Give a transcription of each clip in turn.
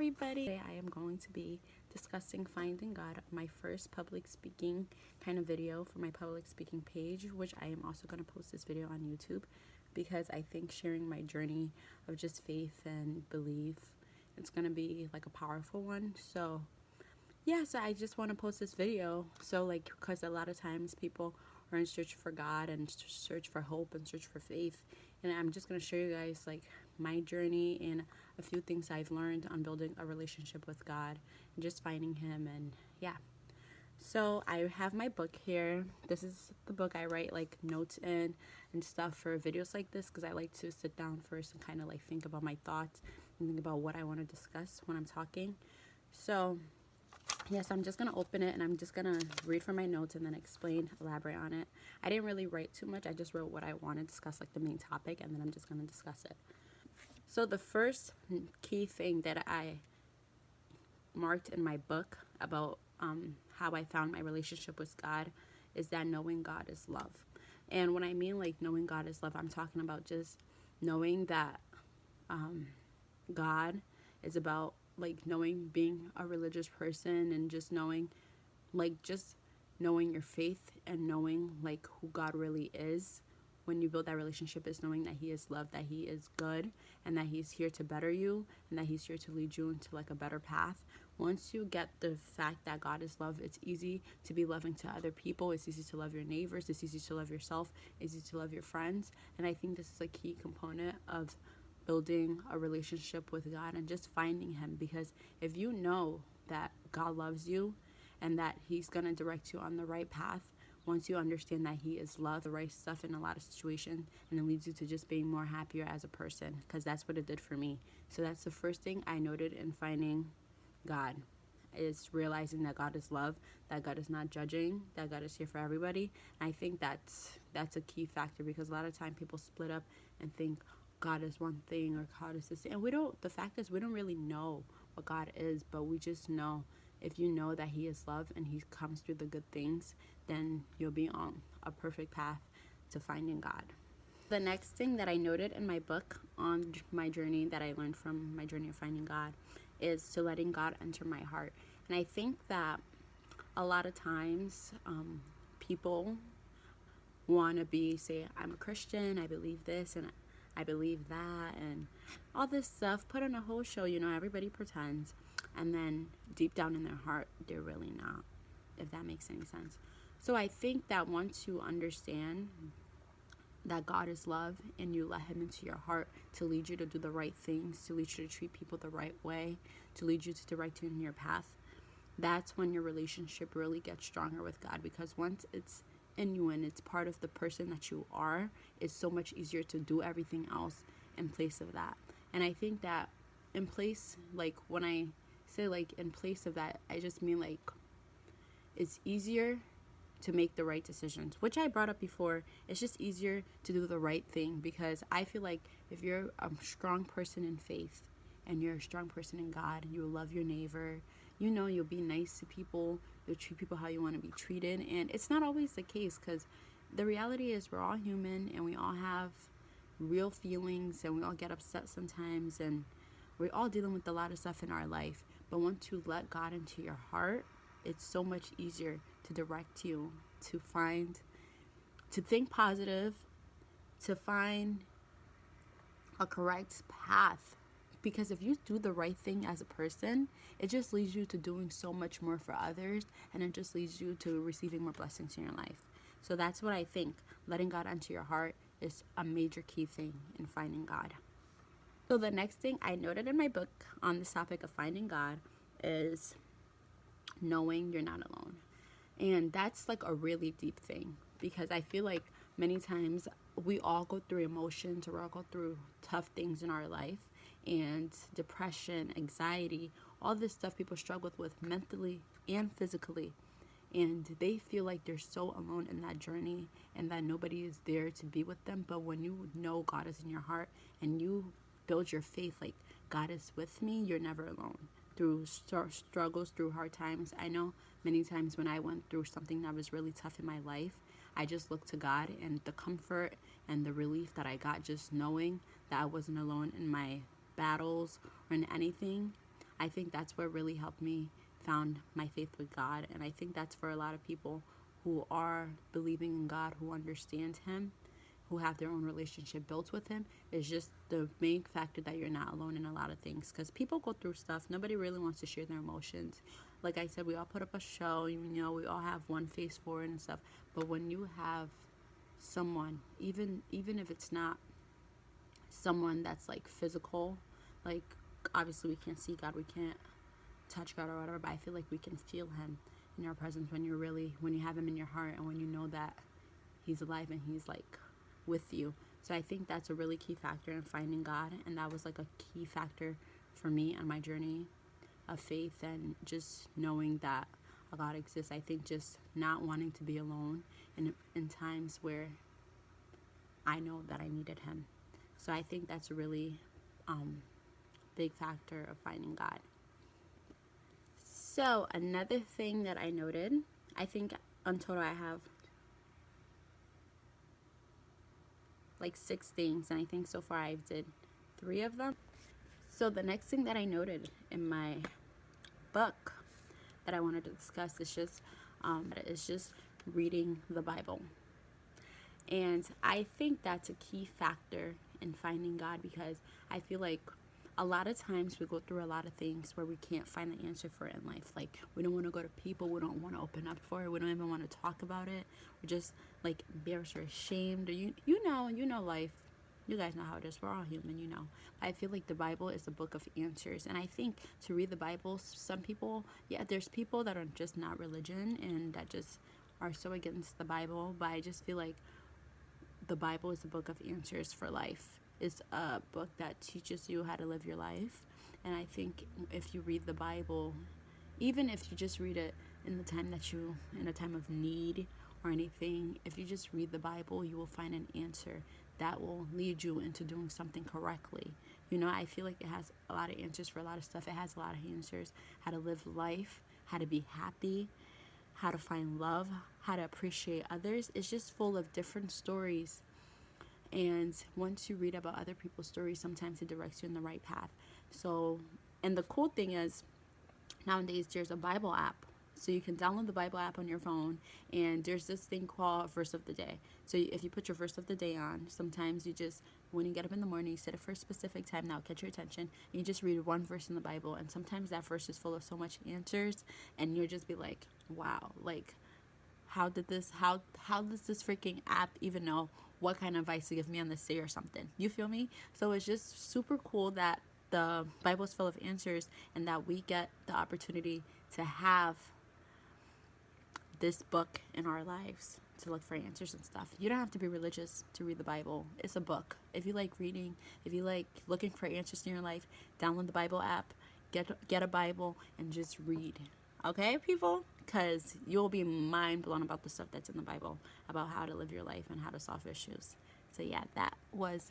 everybody. Today I am going to be discussing finding God, my first public speaking kind of video for my public speaking page, which I am also going to post this video on YouTube because I think sharing my journey of just faith and belief, it's going to be like a powerful one. So yeah, so I just want to post this video. So like, because a lot of times people are in search for God and search for hope and search for faith, and I'm just going to show you guys like my journey and a few things I've learned on building a relationship with God and just finding him. And yeah, so I have my book here. This is the book I write like notes in and stuff for videos like this, because I like to sit down first and kind of like think about my thoughts and think about what I want to discuss when I'm talking. So yes, I'm just going to open it and I'm just going to read from my notes and then explain, elaborate on it. I didn't really write too much. I just wrote what I want to discuss, like the main topic, and then I'm just going to discuss it. So the first key thing that I marked in my book about how I found my relationship with God is that knowing God is love. And when I mean like knowing God is love, I'm talking about just knowing that God is about like knowing, being a religious person, and just knowing your faith and knowing like who God really is. When you build that relationship, is knowing that he is love, that he is good, and that he's here to better you, and that he's here to lead you into like a better path. Once you get the fact that God is love, it's easy to be loving to other people. It's easy to love your neighbors. It's easy to love yourself. It's easy to love your friends. And I think this is a key component of building a relationship with God and just finding him. Because if you know that God loves you and that he's going to direct you on the right path, once you understand that he is love, the right stuff in a lot of situations, and it leads you to just being more happier as a person, because that's what it did for me. So that's the first thing I noted in finding God, is realizing that God is love, that God is not judging, that God is here for everybody. And I think that's a key factor, because a lot of time people split up and think God is one thing or God is this, and the fact is we don't really know what God is, but we just know. If you know that he is love and he comes through the good things, then you'll be on a perfect path to finding God. The next thing that I noted in my book on my journey, that I learned from my journey of finding God, is to letting God enter my heart. And I think that a lot of times people want to say, I'm a Christian, I believe this and I believe that, and all this stuff, put on a whole show, everybody pretends. And then deep down in their heart, they're really not, if that makes any sense. So I think that once you understand that God is love and you let him into your heart to lead you to do the right things, to lead you to treat people the right way, to lead you to direct you in your path, that's when your relationship really gets stronger with God. Because once it's in you and it's part of the person that you are, it's so much easier to do everything else in place of that. And I think that in place, like when I say like in place of that, I just mean like it's easier to make the right decisions, which I brought up before. It's just easier to do the right thing, because I feel like if you're a strong person in faith and you're a strong person in God, you will love your neighbor, you'll be nice to people, you'll treat people how you want to be treated. And it's not always the case, because the reality is we're all human and we all have real feelings and we all get upset sometimes, and we're all dealing with a lot of stuff in our life. But once you let God into your heart, it's so much easier to direct you to think positive, to find a correct path. Because if you do the right thing as a person, it just leads you to doing so much more for others, and it just leads you to receiving more blessings in your life. So that's what I think. Letting God into your heart is a major key thing in finding God. So the next thing I noted in my book on this topic of finding God is knowing you're not alone. And that's like a really deep thing, because I feel like many times we all go through emotions, or we all go through tough things in our life, and depression, anxiety, all this stuff people struggle with mentally and physically. And they feel like they're so alone in that journey and that nobody is there to be with them. But when you know God is in your heart and you build your faith like God is with me, you're never alone. Through struggles, through hard times. I know many times when I went through something that was really tough in my life, I just looked to God, and the comfort and the relief that I got just knowing that I wasn't alone in my battles or in anything, I think that's what really helped me found my faith with God. And I think that's for a lot of people who are believing in God, who understand Him, who have their own relationship built with Him. Is just the main factor that you're not alone in a lot of things, because people go through stuff. Nobody really wants to share their emotions. Like I said, we all put up a show, you know, we all have one face for it and stuff. But when you have someone, even if it's not someone that's like physical, like obviously we can't see God, we can't touch God or whatever, but I feel like we can feel Him in your presence when you have Him in your heart, and when you know that He's alive and He's like with you. So I think that's a really key factor in finding God, and that was like a key factor for me on my journey of faith, and just knowing that a God exists. I think just not wanting to be alone in times where I know that I needed Him. So I think that's a really big factor of finding God. So another thing that I noted, I think on total I have like 6 things, and I think so far I did 3 of them. So the next thing that I noted in my book that I wanted to discuss is just reading the Bible. And I think that's a key factor in finding God, because I feel like a lot of times we go through a lot of things where we can't find the answer for it in life. Like, we don't want to go to people, we don't want to open up for it, we don't even want to talk about it. We're just like embarrassed or ashamed, or you know life. You guys know how it is. We're all human, you know. I feel like the Bible is a book of answers. And I think to read the Bible, some people, there's people that are just not religion and that just are so against the Bible. But I just feel like the Bible is a book of answers for life. It's a book that teaches you how to live your life. And I think if you read the Bible, even if you just read it in a time of need or anything, if you just read the Bible, you will find an answer that will lead you into doing something correctly. You know, I feel like it has a lot of answers for a lot of stuff. It has a lot of answers: how to live life, how to be happy, how to find love, how to appreciate others. It's just full of different stories. And once you read about other people's stories, sometimes it directs you in the right path. So, and the cool thing is, nowadays there's a Bible app. So you can download the Bible app on your phone, and there's this thing called Verse of the Day. So if you put your Verse of the Day on, sometimes you just, when you get up in the morning, you set it for a specific time, that'll catch your attention, and you just read one verse in the Bible, and sometimes that verse is full of so much answers, and you'll just be like, wow, like, how does this freaking app even know what kind of advice to give me on this day or something? You feel me? So it's just super cool that the Bible is full of answers, and that we get the opportunity to have this book in our lives to look for answers and stuff. You don't have to be religious to read the Bible. It's a book. If you like reading, if you like looking for answers in your life, download the Bible app, get a Bible, and just read. Okay, people? Because you'll be mind blown about the stuff that's in the Bible, about how to live your life and how to solve issues. So yeah, that was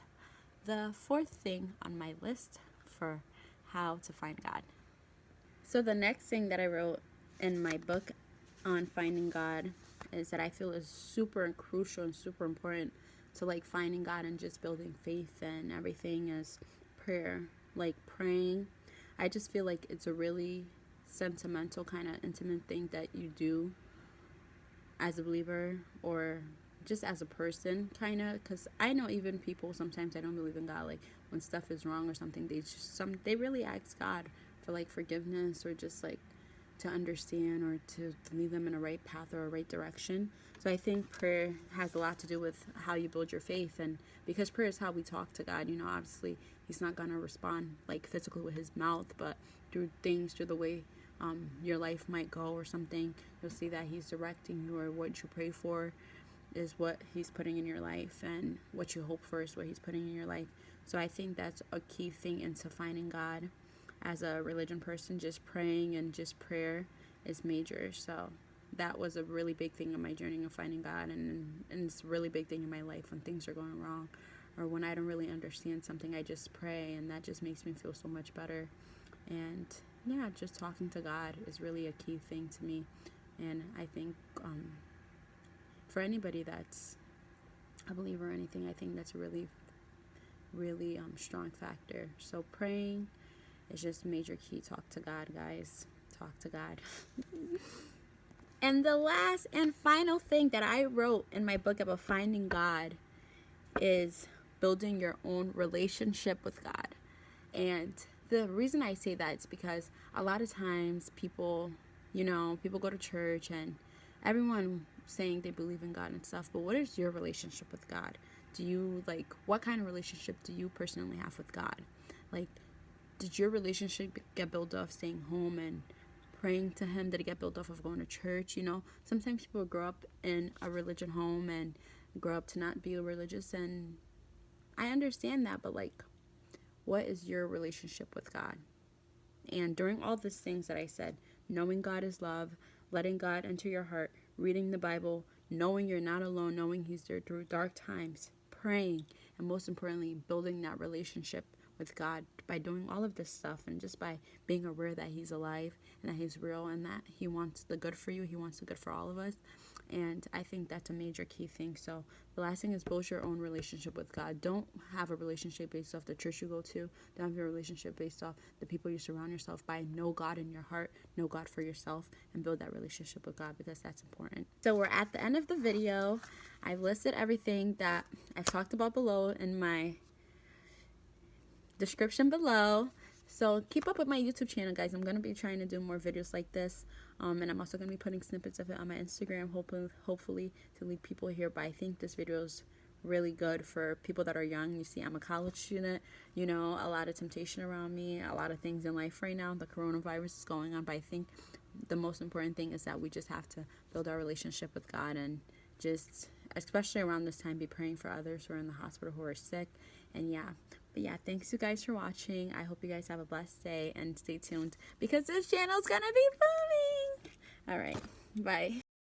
the 4th thing on my list for how to find God. So the next thing that I wrote in my book on finding God is that I feel is super crucial and super important to like finding God and just building faith and everything, is prayer. Like praying, I just feel like it's a really sentimental kind of intimate thing that you do as a believer, or just as a person, kind of, because I know even people sometimes, I don't believe in God, like when stuff is wrong or something, they really ask God for like forgiveness, or just like to understand, or to lead them in a right path or a right direction. So I think prayer has a lot to do with how you build your faith, and because prayer is how we talk to God. You know, obviously He's not going to respond like physically with His mouth, but through the way your life might go or something, you'll see that He's directing you, or what you pray for is what He's putting in your life, and what you hope for is what He's putting in your life. So I think that's a key thing into finding God. As a religion person, just praying and just prayer is major. So that was a really big thing in my journey of finding God, and it's a really big thing in my life when things are going wrong, or when I don't really understand something. I just pray, and that just makes me feel so much better. And yeah, just talking to God is really a key thing to me. And I think for anybody that's a believer or anything, I think that's a really, really strong factor. So praying It's just major key. Talk to God, guys. Talk to God. And the last and final thing that I wrote in my book about finding God is building your own relationship with God. And the reason I say that is because a lot of times people go to church and everyone saying they believe in God and stuff, but what is your relationship with God? What kind of relationship do you personally have with God? Like, did your relationship get built off staying home and praying to Him? Did it get built off of going to church? Sometimes people grow up in a religion home and grow up to not be religious, and I understand that, but what is your relationship with God? And during all these things that I said, knowing God is love, letting God enter your heart, reading the Bible, knowing you're not alone, knowing He's there through dark times, praying, and most importantly, building that relationship with God by doing all of this stuff, and just by being aware that He's alive and that He's real and that He wants the good for you. He wants the good for all of us. And I think that's a major key thing. So the last thing is build your own relationship with God. Don't have a relationship based off the church you go to. Don't have your relationship based off the people you surround yourself by. Know God in your heart. Know God for yourself and build that relationship with God, because that's important. So we're at the end of the video. I've listed everything that I've talked about below in my description below. So keep up with my YouTube channel, guys. I'm going to be trying to do more videos like this. And I'm also going to be putting snippets of it on my Instagram, hopefully to lead people here. But I think this video is really good for people that are young. You see, I'm a college student, a lot of temptation around me, a lot of things in life right now. The coronavirus is going on, but I think the most important thing is that we just have to build our relationship with God, and just, especially around this time, be praying for others who are in the hospital, who are sick. And thanks you guys for watching. I hope you guys have a blessed day, and stay tuned because this channel is gonna be booming. All right, bye.